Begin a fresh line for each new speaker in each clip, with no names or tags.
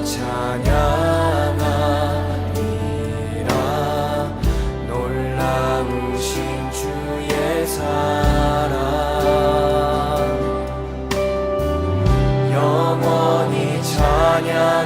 찬양하리라. 놀라우신 주의 사랑 영원히 찬양하리라.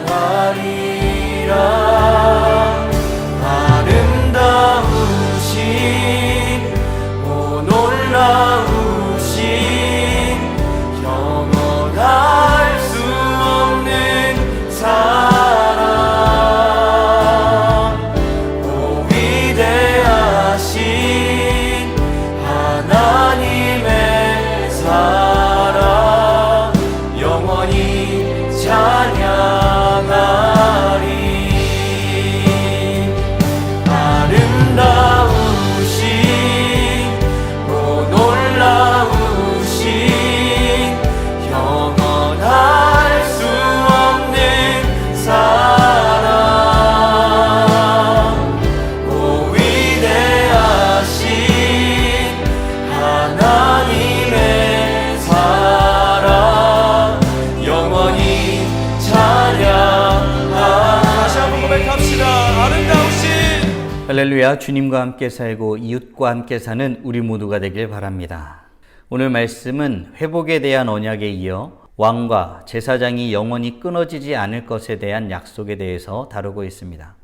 할렐루야. 주님과 함께 살고 이웃과 함께 사는 우리 모두가 되길 바랍니다. 오늘 말씀은 회복에 대한 언약에 이어 왕과 제사장이 영원히 끊어지지 않을 것에 대한 약속에 대해서 다루고 있습니다.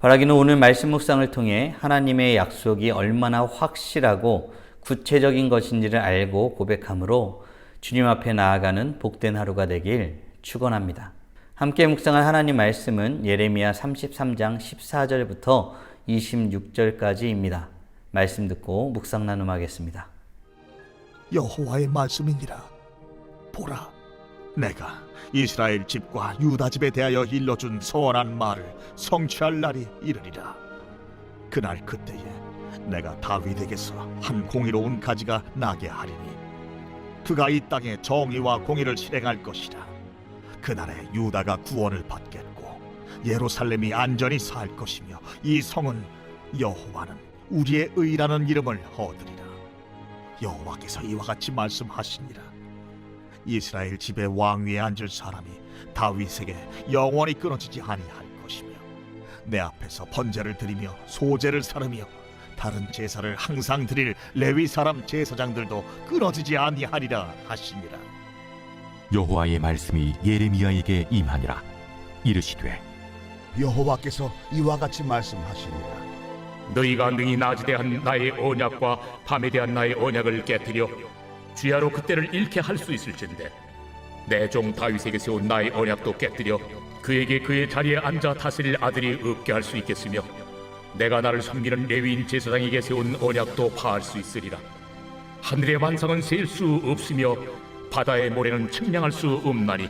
바라기는 오늘 말씀 묵상을 통해 하나님의 약속이 얼마나 확실하고 구체적인 것인지를 알고 고백함으로 주님 앞에 나아가는 복된 하루가 되길 축원합니다. 함께 묵상할 하나님 말씀은 예레미야 33장 14절부터 26절까지입니다. 말씀 듣고 묵상 나눔하겠습니다.
여호와의 말씀이니라. 보라, 내가 이스라엘 집과 유다 집에 대하여 일러준 선한 말을 성취할 날이 이르리라. 그날 그때에 내가 다윗에게서 한 공의로운 가지가 나게 하리니 그가 이 땅에 정의와 공의를 실행할 것이라. 그날에 유다가 구원을 받겠고 예루살렘이 안전히 살 것이며 이 성은 여호와는 우리의 의라는 이름을 얻으리라. 여호와께서 이와 같이 말씀하시니라. 이스라엘 집의 왕위에 앉을 사람이 다윗에게 영원히 끊어지지 아니할 것이며 내 앞에서 번제를 드리며 소제를 사르며 다른 제사를 항상 드릴 레위 사람 제사장들도 끊어지지 아니하리라 하시니라.
여호와의 말씀이 예레미야에게 임하니라. 이르시되
여호와께서 이와 같이 말씀하시니라.
너희가 능히 낮에 대한 나의 언약과 밤에 대한 나의 언약을 깨뜨려 주야로 그때를 잃게 할 수 있을진데 내 종 다윗에게 세운 나의 언약도 깨뜨려 그에게 그의 자리에 앉아 다스릴 아들이 없게 할 수 있겠으며 내가 나를 섬기는 레위인 제사장에게 세운 언약도 파할 수 있으리라. 하늘의 만상은 셀 수 없으며 바다의 모래는 측량할 수 없나니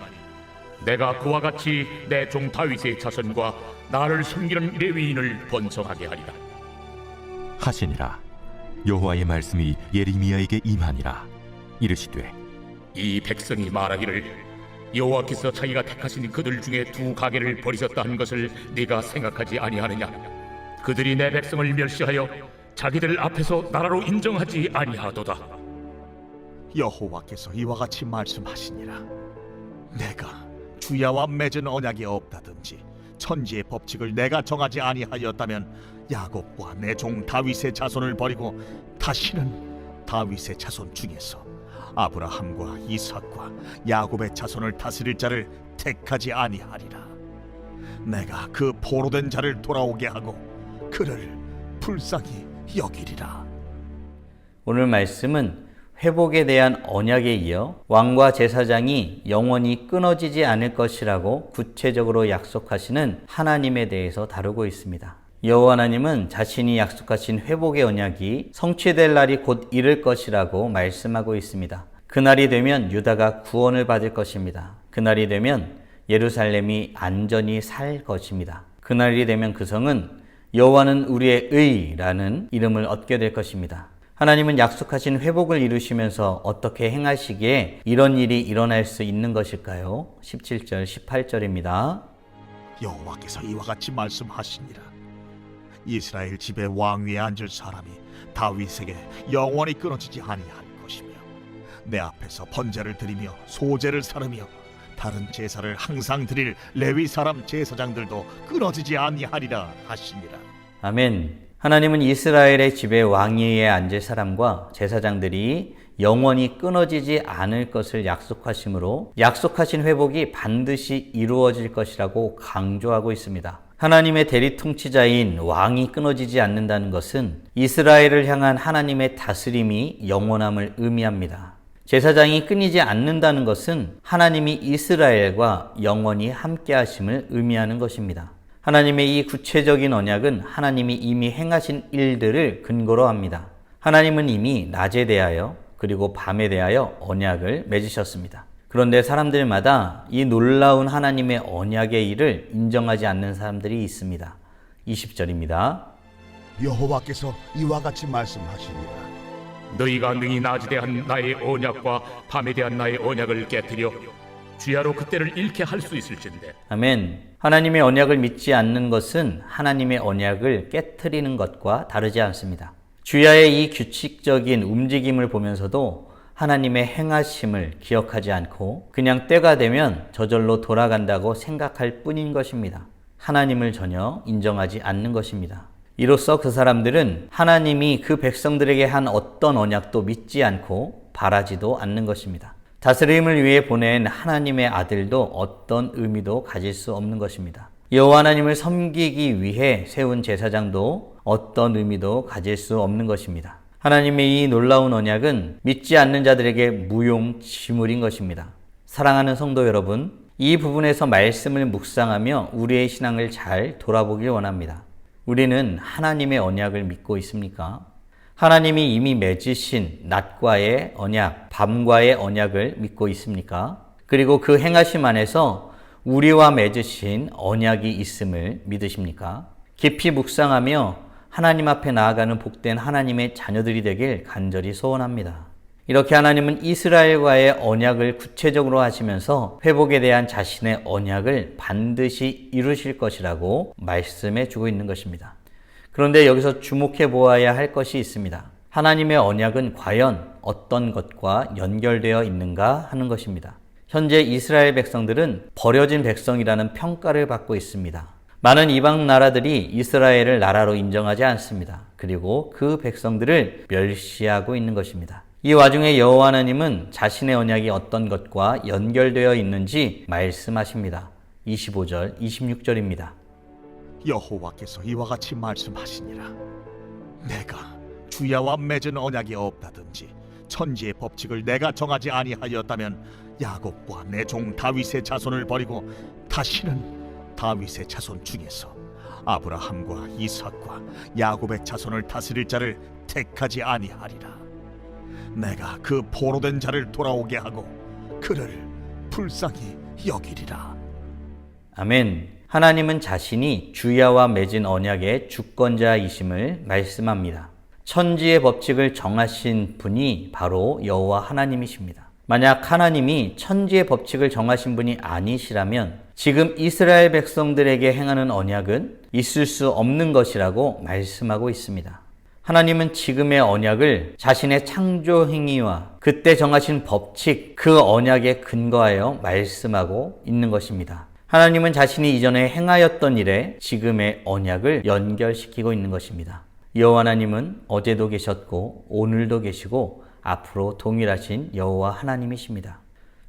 내가 그와 같이 내 종 다윗의 자손과 나를 섬기는 레위인을 번성하게 하리라
하시니라. 여호와의 말씀이 예레미야에게 임하니라. 이르시되
이 백성이 말하기를 여호와께서 자기가 택하신 그들 중에 두 가게를 버리셨다 한 것을 네가 생각하지 아니하느냐. 그들이 내 백성을 멸시하여 자기들 앞에서 나라로 인정하지 아니하도다.
여호와께서 이와 같이 말씀하시니라. 내가 주야와 맺은 언약이 없다든지 천지의 법칙을 내가 정하지 아니하였다면 야곱과 내 종 다윗의 자손을 버리고 다시는 다윗의 자손 중에서 아브라함과 이삭과 야곱의 자손을 다스릴 자를 택하지 아니하리라. 내가 그 포로된 자를 돌아오게 하고 그를 불쌍히 여기리라.
오늘 말씀은 회복에 대한 언약에 이어 왕과 제사장이 영원히 끊어지지 않을 것이라고 구체적으로 약속하시는 하나님에 대해서 다루고 있습니다. 여호와 하나님은 자신이 약속하신 회복의 언약이 성취될 날이 곧 이를 것이라고 말씀하고 있습니다. 그날이 되면 유다가 구원을 받을 것입니다. 그날이 되면 예루살렘이 안전히 살 것입니다. 그날이 되면 그 성은 여호와는 우리의 의라는 이름을 얻게 될 것입니다. 하나님은 약속하신 회복을 이루시면서 어떻게 행하시기에 이런 일이 일어날 수 있는 것일까요? 17절, 18절입니다.
여호와께서 이와 같이 말씀하시니라. 이스라엘 집의 왕위에 앉을 사람이 다윗에게 영원히 끊어지지 아니할 것이며 내 앞에서 번제를 드리며 소제를 사르며 다른 제사를 항상 드릴 레위 사람 제사장들도 끊어지지 아니하리라 하시니라.
아멘. 하나님은 이스라엘의 집에 왕위에 앉을 사람과 제사장들이 영원히 끊어지지 않을 것을 약속하심으로 약속하신 회복이 반드시 이루어질 것이라고 강조하고 있습니다. 하나님의 대리 통치자인 왕이 끊어지지 않는다는 것은 이스라엘을 향한 하나님의 다스림이 영원함을 의미합니다. 제사장이 끊이지 않는다는 것은 하나님이 이스라엘과 영원히 함께 하심을 의미하는 것입니다. 하나님의 이 구체적인 언약은 하나님이 이미 행하신 일들을 근거로 합니다. 하나님은 이미 낮에 대하여 그리고 밤에 대하여 언약을 맺으셨습니다. 그런데 사람들마다 이 놀라운 하나님의 언약의 일을 인정하지 않는 사람들이 있습니다. 20절입니다.
여호와께서 이와 같이 말씀하시니라.
너희가 능히 낮에 대한 나의 언약과 밤에 대한 나의 언약을 깨뜨려 주야로 그때를 잃게 할 수 있을진데.
아멘. 하나님의 언약을 믿지 않는 것은 하나님의 언약을 깨트리는 것과 다르지 않습니다. 주야의 이 규칙적인 움직임을 보면서도 하나님의 행하심을 기억하지 않고 그냥 때가 되면 저절로 돌아간다고 생각할 뿐인 것입니다. 하나님을 전혀 인정하지 않는 것입니다. 이로써 그 사람들은 하나님이 그 백성들에게 한 어떤 언약도 믿지 않고 바라지도 않는 것입니다. 다스림을 위해 보낸 하나님의 아들도 어떤 의미도 가질 수 없는 것입니다. 여호와 하나님을 섬기기 위해 세운 제사장도 어떤 의미도 가질 수 없는 것입니다. 하나님의 이 놀라운 언약은 믿지 않는 자들에게 무용지물인 것입니다. 사랑하는 성도 여러분, 이 부분에서 말씀을 묵상하며 우리의 신앙을 잘 돌아보길 원합니다. 우리는 하나님의 언약을 믿고 있습니까? 하나님이 이미 맺으신 낮과의 언약, 밤과의 언약을 믿고 있습니까? 그리고 그 행하심 안에서 우리와 맺으신 언약이 있음을 믿으십니까? 깊이 묵상하며 하나님 앞에 나아가는 복된 하나님의 자녀들이 되길 간절히 소원합니다. 이렇게 하나님은 이스라엘과의 언약을 구체적으로 하시면서 회복에 대한 자신의 언약을 반드시 이루실 것이라고 말씀해 주고 있는 것입니다. 그런데 여기서 주목해 보아야 할 것이 있습니다. 하나님의 언약은 과연 어떤 것과 연결되어 있는가 하는 것입니다. 현재 이스라엘 백성들은 버려진 백성이라는 평가를 받고 있습니다. 많은 이방 나라들이 이스라엘을 나라로 인정하지 않습니다. 그리고 그 백성들을 멸시하고 있는 것입니다. 이 와중에 여호와 하나님은 자신의 언약이 어떤 것과 연결되어 있는지 말씀하십니다. 25절, 26절입니다.
여호와께서 이와 같이 말씀하시니라. 내가 주야와 맺은 언약이 없다든지 천지의 법칙을 내가 정하지 아니하였다면 야곱과 내 종 다윗의 자손을 버리고 다시는 다윗의 자손 중에서 아브라함과 이삭과 야곱의 자손을 다스릴 자를 택하지 아니하리라. 내가 그 포로된 자를 돌아오게 하고 그를 불쌍히 여기리라.
아멘. 하나님은 자신이 주야와 맺은 언약의 주권자이심을 말씀합니다. 천지의 법칙을 정하신 분이 바로 여호와 하나님이십니다. 만약 하나님이 천지의 법칙을 정하신 분이 아니시라면 지금 이스라엘 백성들에게 행하는 언약은 있을 수 없는 것이라고 말씀하고 있습니다. 하나님은 지금의 언약을 자신의 창조 행위와 그때 정하신 법칙, 그 언약에 근거하여 말씀하고 있는 것입니다. 하나님은 자신이 이전에 행하였던 일에 지금의 언약을 연결시키고 있는 것입니다. 여호와 하나님은 어제도 계셨고 오늘도 계시고 앞으로 동일하신 여호와 하나님이십니다.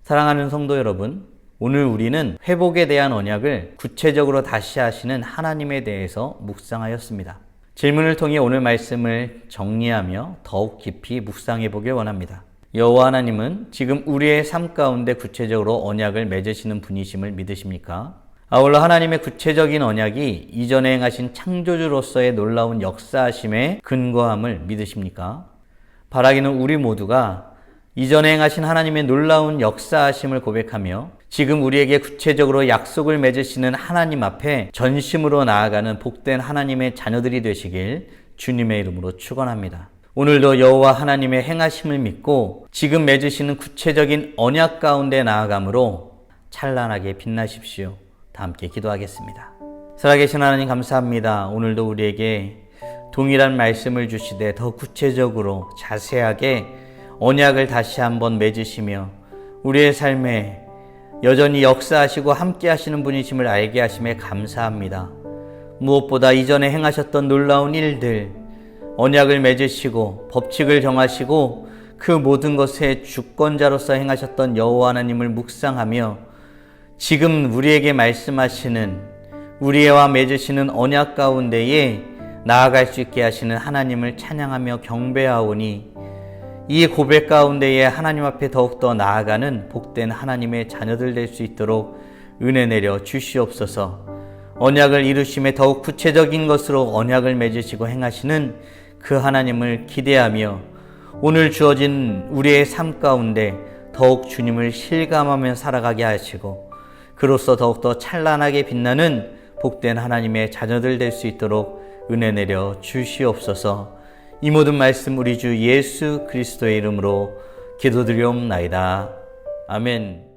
사랑하는 성도 여러분, 오늘 우리는 회복에 대한 언약을 구체적으로 다시 하시는 하나님에 대해서 묵상하였습니다. 질문을 통해 오늘 말씀을 정리하며 더욱 깊이 묵상해 보길 원합니다. 여호와 하나님은 지금 우리의 삶 가운데 구체적으로 언약을 맺으시는 분이심을 믿으십니까? 아울러 하나님의 구체적인 언약이 이전에 행하신 창조주로서의 놀라운 역사하심에 근거함을 믿으십니까? 바라기는 우리 모두가 이전에 행하신 하나님의 놀라운 역사하심을 고백하며 지금 우리에게 구체적으로 약속을 맺으시는 하나님 앞에 전심으로 나아가는 복된 하나님의 자녀들이 되시길 주님의 이름으로 축원합니다. 오늘도 여호와 하나님의 행하심을 믿고 지금 맺으시는 구체적인 언약 가운데 나아감으로 찬란하게 빛나십시오. 다 함께 기도하겠습니다. 살아계신 하나님 감사합니다. 오늘도 우리에게 동일한 말씀을 주시되 더 구체적으로 자세하게 언약을 다시 한번 맺으시며 우리의 삶에 여전히 역사하시고 함께 하시는 분이심을 알게 하심에 감사합니다. 무엇보다 이전에 행하셨던 놀라운 일들, 언약을 맺으시고 법칙을 정하시고 그 모든 것의 주권자로서 행하셨던 여호와 하나님을 묵상하며 지금 우리에게 말씀하시는 우리와 맺으시는 언약 가운데에 나아갈 수 있게 하시는 하나님을 찬양하며 경배하오니 이 고백 가운데에 하나님 앞에 더욱더 나아가는 복된 하나님의 자녀들 될 수 있도록 은혜 내려 주시옵소서. 언약을 이루심에 더욱 구체적인 것으로 언약을 맺으시고 행하시는 그 하나님을 기대하며 오늘 주어진 우리의 삶 가운데 더욱 주님을 실감하며 살아가게 하시고 그로써 더욱더 찬란하게 빛나는 복된 하나님의 자녀들 될 수 있도록 은혜 내려 주시옵소서. 이 모든 말씀 우리 주 예수 그리스도의 이름으로 기도드리옵나이다. 아멘.